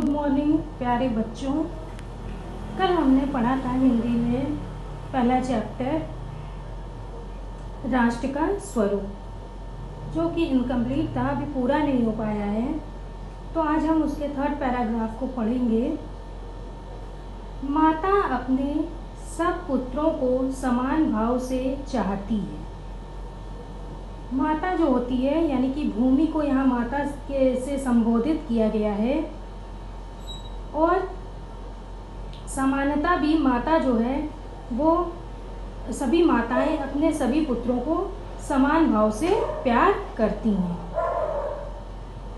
Good morning प्यारे बच्चों। कल हमने पढ़ा था हिंदी में पहला चैप्टर राष्ट्र का स्वरूप, जो कि इनकम्प्लीट था, अभी पूरा नहीं हो पाया है। तो आज हम उसके थर्ड पैराग्राफ को पढ़ेंगे। माता अपने सब पुत्रों को समान भाव से चाहती है। माता जो होती है, यानी कि भूमि को यहाँ माता के से संबोधित किया गया है, और समानता भी माता जो है वो सभी माताएं अपने सभी पुत्रों को समान भाव से प्यार करती हैं।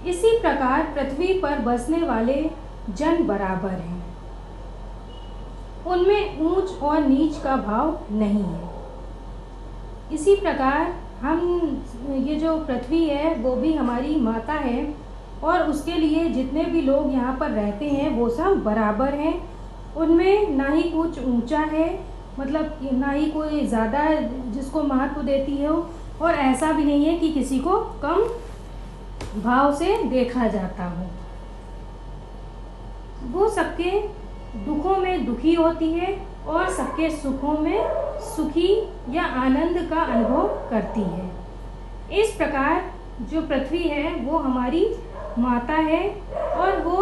इसी प्रकार पृथ्वी पर बसने वाले जन बराबर हैं, उनमें ऊंच और नीच का भाव नहीं है। इसी प्रकार हम ये जो पृथ्वी है वो भी हमारी माता है, और उसके लिए जितने भी लोग यहाँ पर रहते हैं वो सब बराबर हैं। उनमें ना ही कुछ ऊंचा है, मतलब ना ही कोई ज़्यादा जिसको महत्व देती हो, और ऐसा भी नहीं है कि किसी को कम भाव से देखा जाता हो। वो सबके दुखों में दुखी होती है और सबके सुखों में सुखी या आनंद का अनुभव करती है। इस प्रकार जो पृथ्वी है वो हमारी माता है, और वो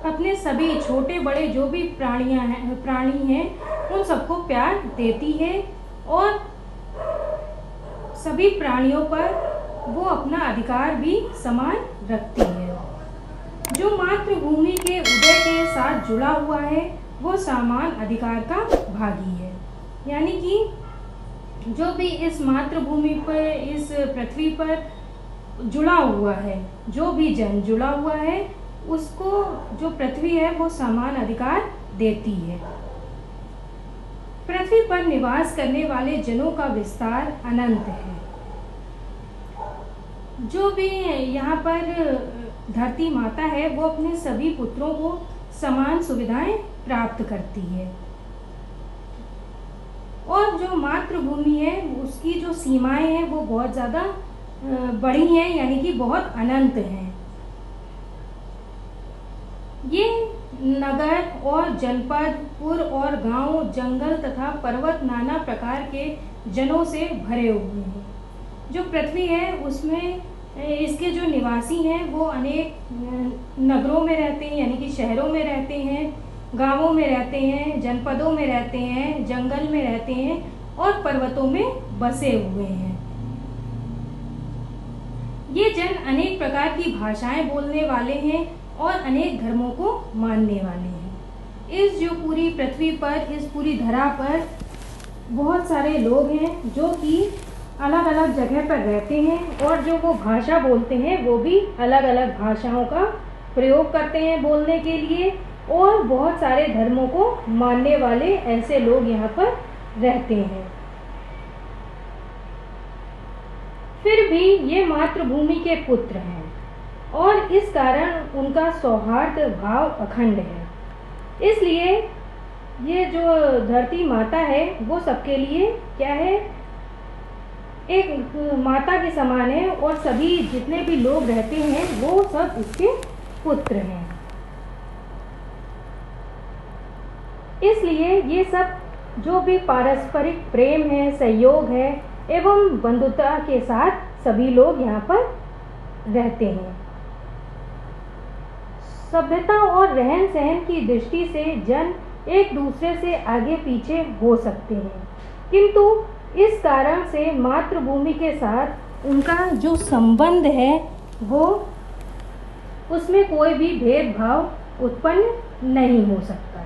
अपने सभी छोटे बड़े जो भी प्राणी हैं उन सबको प्यार देती है, और सभी प्राणियों पर वो अपना अधिकार भी समान रखती है। जो मातृभूमि के उदय के साथ जुड़ा हुआ है वो समान अधिकार का भागी है। यानी कि जो भी इस मातृभूमि पर, इस पृथ्वी पर जुड़ा हुआ है, जो भी जन जुड़ा हुआ है, उसको जो पृथ्वी है वो समान अधिकार देती है। पृथ्वी पर निवास करने वाले जनों का विस्तार अनंत है। जो भी यहाँ पर धरती माता है वो अपने सभी पुत्रों को समान सुविधाएं प्राप्त करती है, और जो मातृभूमि है उसकी जो सीमाएं हैं वो बहुत ज़्यादा बड़ी हैं, यानी कि बहुत अनंत हैं। ये नगर और जनपद, पुर और गांव, जंगल तथा पर्वत नाना प्रकार के जनों से भरे हुए हैं। जो पृथ्वी है उसमें इसके जो निवासी हैं वो अनेक नगरों में रहते हैं, यानी कि शहरों में रहते हैं, गांवों में रहते हैं, जनपदों में रहते हैं, जंगल में रहते हैं, और पर्वतों में बसे हुए हैं। ये जन अनेक प्रकार की भाषाएं बोलने वाले हैं और अनेक धर्मों को मानने वाले हैं। इस जो पूरी पृथ्वी पर, इस पूरी धरा पर बहुत सारे लोग हैं जो कि अलग अलग जगह पर रहते हैं, और जो वो भाषा बोलते हैं वो भी अलग अलग भाषाओं का प्रयोग करते हैं बोलने के लिए, और बहुत सारे धर्मों को मानने वाले ऐसे लोग यहाँ पर रहते हैं। फिर भी ये मातृभूमि के पुत्र हैं, और इस कारण उनका सौहार्द भाव अखंड है। इसलिए ये जो धरती माता है वो सबके लिए क्या है, एक माता के समान है, और सभी जितने भी लोग रहते हैं वो सब इसके पुत्र हैं। इसलिए ये सब जो भी पारस्परिक प्रेम है, सहयोग है एवं बंधुता के साथ सभी लोग यहाँ पर रहते हैं। सभ्यता और रहन सहन की दृष्टि से जन एक दूसरे से आगे पीछे हो सकते हैं, किंतु इस कारण से मातृभूमि के साथ उनका जो संबंध है वो, उसमें कोई भी भेदभाव उत्पन्न नहीं हो सकता।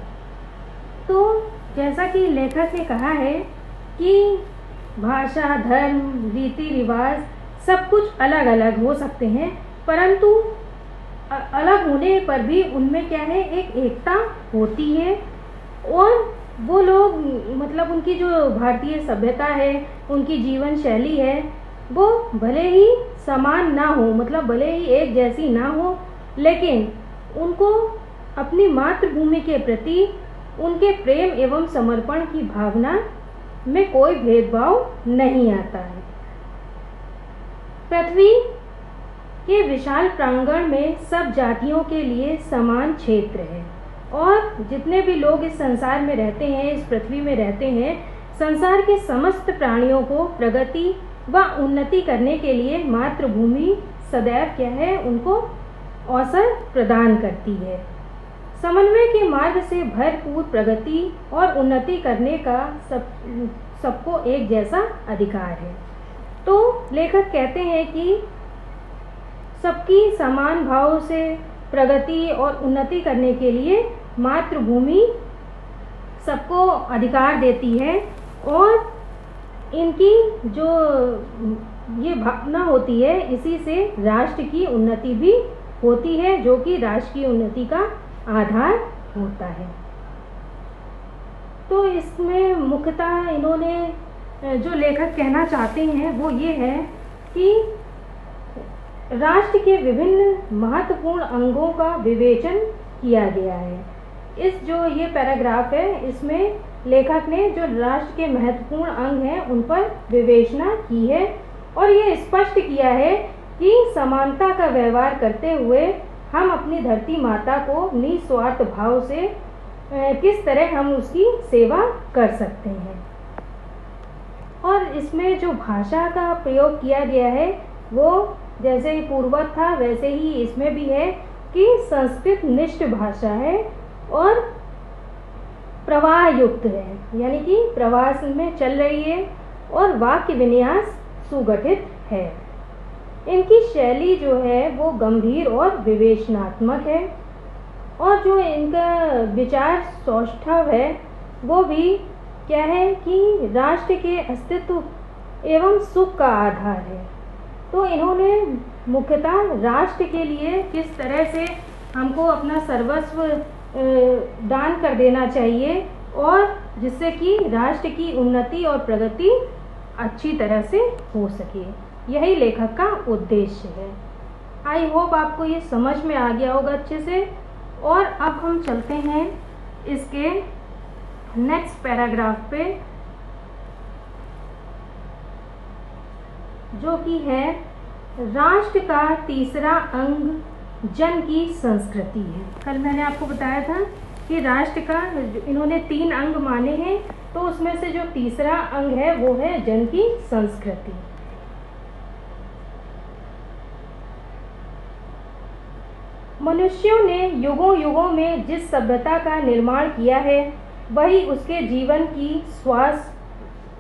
तो जैसा कि लेखक ने कहा है कि भाषा, धर्म, रीति रिवाज सब कुछ अलग अलग हो सकते हैं, परंतु अलग होने पर भी उनमें क्या है, एक एकता होती है। और वो लोग, मतलब उनकी जो भारतीय सभ्यता है, उनकी जीवन शैली है, वो भले ही समान ना हो, मतलब भले ही एक जैसी ना हो, लेकिन उनको अपनी मातृभूमि के प्रति उनके प्रेम एवं समर्पण की भावना में कोई भेदभाव नहीं आता है। पृथ्वी कि विशाल प्रांगण में सब जातियों के लिए समान क्षेत्र है और जितने भी लोग इस संसार में रहते हैं, इस पृथ्वी में रहते हैं, संसार के समस्त प्राणियों को प्रगति व उन्नति करने के लिए मातृभूमि सदैव क्या है, उनको अवसर प्रदान करती है। समन्वय के मार्ग से भरपूर प्रगति और उन्नति करने का सबको एक जैसा अधिकार है। तो लेखक कहते हैं कि सबकी समान भाव से प्रगति और उन्नति करने के लिए मातृभूमि सबको अधिकार देती है और इनकी जो ये भावना होती है, इसी से राष्ट्र की उन्नति भी होती है, जो कि राष्ट्र की उन्नति का आधार होता है। तो इसमें मुख्यतः इन्होंने जो लेखक कहना चाहते हैं वो ये है कि राष्ट्र के विभिन्न महत्वपूर्ण अंगों का विवेचन किया गया है। इस जो ये पैराग्राफ है, इसमें लेखक ने जो राष्ट्र के महत्वपूर्ण अंग हैं उन पर विवेचना की है और ये स्पष्ट किया है कि समानता का व्यवहार करते हुए हम अपनी धरती माता को निस्वार्थ भाव से किस तरह हम उसकी सेवा कर सकते हैं। और इसमें जो भाषा का प्रयोग किया गया है वो जैसे पूर्वत था वैसे ही इसमें भी है कि संस्कृत निष्ठ भाषा है और प्रवाह युक्त है, यानी कि प्रवास में चल रही है और वाक्य विन्यास सुगठित है। इनकी शैली जो है वो गंभीर और विवेचनात्मक है और जो इनका विचार सौष्ठव है वो भी क्या है कि राष्ट्र के अस्तित्व एवं सुख का आधार है। तो इन्होंने मुख्यतः राष्ट्र के लिए किस तरह से हमको अपना सर्वस्व दान कर देना चाहिए और जिससे कि राष्ट्र की उन्नति और प्रगति अच्छी तरह से हो सके, यही लेखक का उद्देश्य है। आई होप आपको ये समझ में आ गया होगा अच्छे से। और अब हम चलते हैं इसके नेक्स्ट पैराग्राफ पे, जो कि है राष्ट्र का तीसरा अंग जन की संस्कृति है। कल मैंने आपको बताया था कि राष्ट्र का इन्होंने 3 अंग माने हैं, तो उसमें से जो तीसरा अंग है वो है जन की संस्कृति। मनुष्यों ने युगों युगों में जिस सभ्यता का निर्माण किया है वही उसके जीवन की श्वास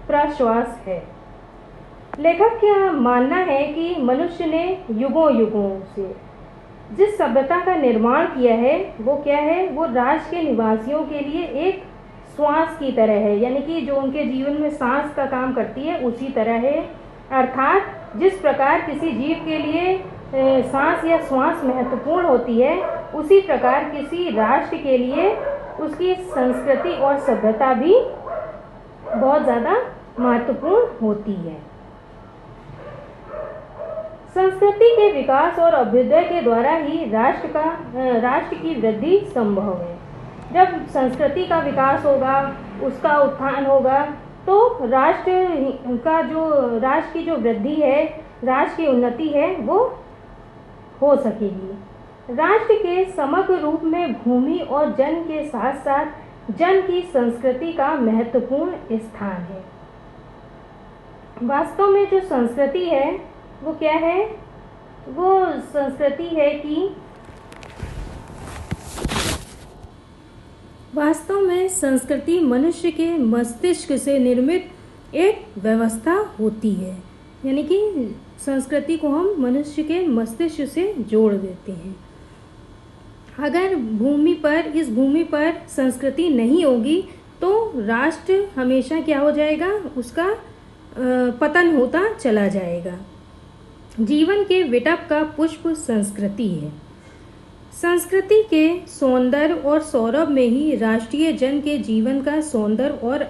प्रश्वास है। लेखक का मानना है कि मनुष्य ने युगों युगों से जिस सभ्यता का निर्माण किया है वो क्या है, वो राष्ट्र के निवासियों के लिए एक श्वास की तरह है, यानी कि जो उनके जीवन में सांस का काम करती है उसी तरह है। अर्थात जिस प्रकार किसी जीव के लिए सांस या श्वास महत्वपूर्ण होती है, उसी प्रकार किसी राष्ट्र के लिए उसकी संस्कृति और सभ्यता भी बहुत ज़्यादा महत्वपूर्ण होती है। संस्कृति के विकास और अभ्युदय के द्वारा ही राष्ट्र की वृद्धि संभव है। जब संस्कृति का विकास होगा, उसका उत्थान होगा, तो राष्ट्र की जो वृद्धि है, राष्ट्र की उन्नति है, वो हो सकेगी। राष्ट्र के समग्र रूप में भूमि और जन के साथ साथ जन की संस्कृति का महत्वपूर्ण स्थान है। वास्तव में जो संस्कृति है वो क्या है, वो संस्कृति है कि वास्तव में संस्कृति मनुष्य के मस्तिष्क से निर्मित एक व्यवस्था होती है, यानी कि संस्कृति को हम मनुष्य के मस्तिष्क से जोड़ देते हैं। अगर इस भूमि पर संस्कृति नहीं होगी तो राष्ट्र हमेशा क्या हो जाएगा, उसका पतन होता चला जाएगा। जीवन के विटप का पुष्प संस्कृति है। संस्कृति के सौंदर्य और सौरभ में ही राष्ट्रीय जन के जीवन का सौंदर्य और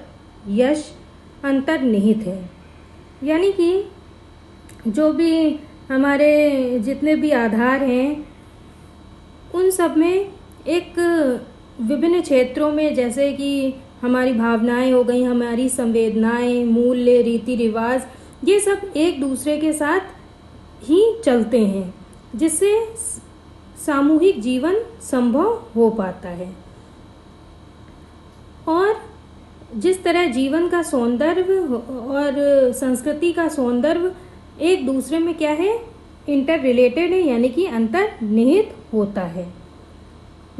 यश अंतर्निहित है। यानी कि जो भी हमारे जितने भी आधार हैं उन सब में एक विभिन्न क्षेत्रों में, जैसे कि हमारी भावनाएं हो गई, हमारी संवेदनाएं, मूल्य, रीति रिवाज, ये सब एक दूसरे के साथ ही चलते हैं। जिससे सामूहिक जीवन संभव हो पाता है। और जिस तरह जीवन का सौंदर्य और संस्कृति का सौंदर्य एक दूसरे में क्या है, इंटर रिलेटेड है, यानी कि अंतर्निहित होता है।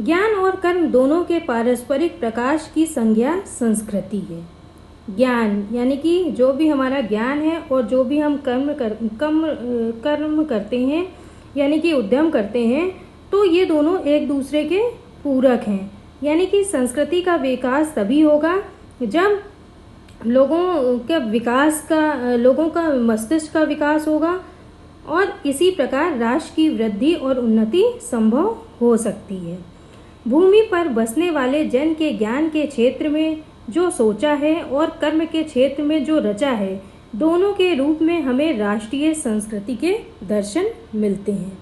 ज्ञान और कर्म दोनों के पारस्परिक प्रकाश की संज्ञा संस्कृति है। ज्ञान यानी कि जो भी हमारा ज्ञान है और जो भी हम कर्म करते हैं यानी कि उद्यम करते हैं, तो ये दोनों एक दूसरे के पूरक हैं। यानी कि संस्कृति का विकास तभी होगा जब लोगों का मस्तिष्क का विकास होगा, और इसी प्रकार राष्ट्र की वृद्धि और उन्नति संभव हो सकती है। भूमि पर बसने वाले जन के ज्ञान के क्षेत्र में जो सोचा है और कर्म के क्षेत्र में जो रचा है, दोनों के रूप में हमें राष्ट्रीय संस्कृति के दर्शन मिलते हैं।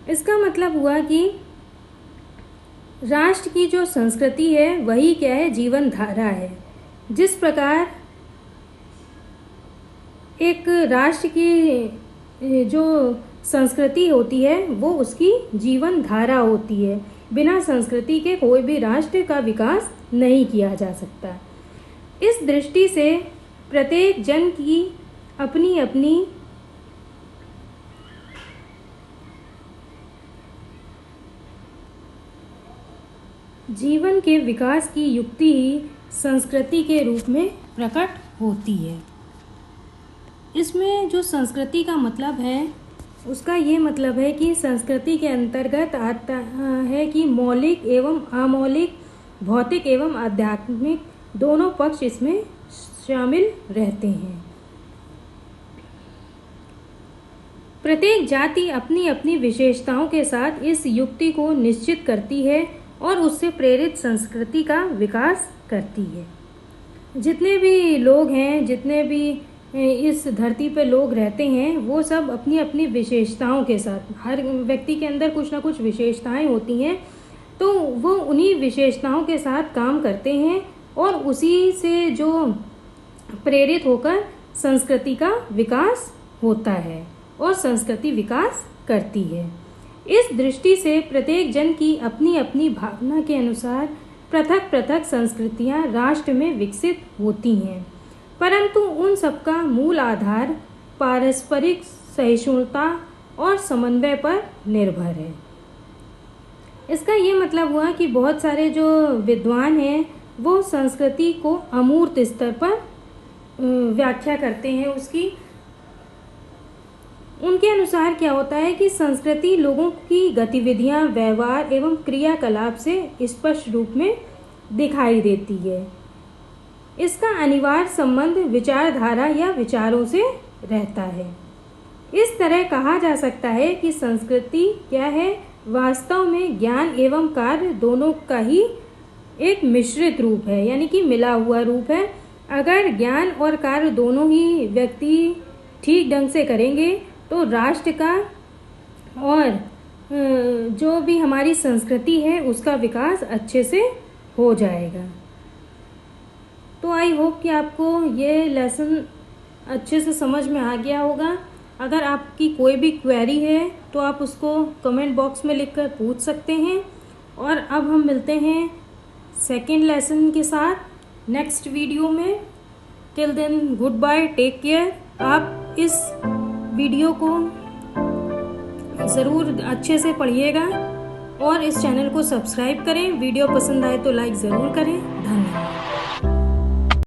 इसका मतलब हुआ कि राष्ट्र की जो संस्कृति है वही क्या है, जीवन धारा है। जिस प्रकार एक राष्ट्र की जो संस्कृति होती है वो उसकी जीवन धारा होती है। बिना संस्कृति के कोई भी राष्ट्र का विकास नहीं किया जा सकता। इस दृष्टि से प्रत्येक जन की अपनी अपनी जीवन के विकास की युक्ति ही संस्कृति के रूप में प्रकट होती है। इसमें जो संस्कृति का मतलब है उसका ये मतलब है कि संस्कृति के अंतर्गत आता है कि मौलिक एवं अमौलिक, भौतिक एवं आध्यात्मिक दोनों पक्ष इसमें शामिल रहते हैं। प्रत्येक जाति अपनी अपनी विशेषताओं के साथ इस युक्ति को निश्चित करती है और उससे प्रेरित संस्कृति का विकास करती है। जितने भी लोग हैं, जितने भी इस धरती पर लोग रहते हैं, वो सब अपनी अपनी विशेषताओं के साथ, हर व्यक्ति के अंदर कुछ ना कुछ विशेषताएं होती हैं, तो वो उन्हीं विशेषताओं के साथ काम करते हैं और उसी से जो प्रेरित होकर संस्कृति का विकास होता है और संस्कृति विकास करती है। इस दृष्टि से प्रत्येक जन की अपनी अपनी भावना के अनुसार पृथक पृथक संस्कृतियां राष्ट्र में विकसित होती हैं, परंतु उन सबका मूल आधार पारस्परिक सहिष्णुता और समन्वय पर निर्भर है। इसका ये मतलब हुआ कि बहुत सारे जो विद्वान हैं वो संस्कृति को अमूर्त स्तर पर व्याख्या करते हैं उसकी। उनके अनुसार क्या होता है कि संस्कृति लोगों की गतिविधियां, व्यवहार एवं क्रियाकलाप से स्पष्ट रूप में दिखाई देती है। इसका अनिवार्य संबंध विचारधारा या विचारों से रहता है। इस तरह कहा जा सकता है कि संस्कृति क्या है, वास्तव में ज्ञान एवं कार्य दोनों का ही एक मिश्रित रूप है, यानी कि मिला हुआ रूप है। अगर ज्ञान और कार्य दोनों ही व्यक्ति ठीक ढंग से करेंगे तो राष्ट्र का और जो भी हमारी संस्कृति है उसका विकास अच्छे से हो जाएगा। तो आई होप कि आपको ये लेसन अच्छे से समझ में आ गया होगा। अगर आपकी कोई भी क्वेरी है तो आप उसको कमेंट बॉक्स में लिखकर पूछ सकते हैं। और अब हम मिलते हैं सेकेंड लेसन के साथ नेक्स्ट वीडियो में। Till then good bye, take care. आप इस वीडियो को ज़रूर अच्छे से पढ़िएगा और इस चैनल को सब्सक्राइब करें। वीडियो पसंद आए तो लाइक ज़रूर करें।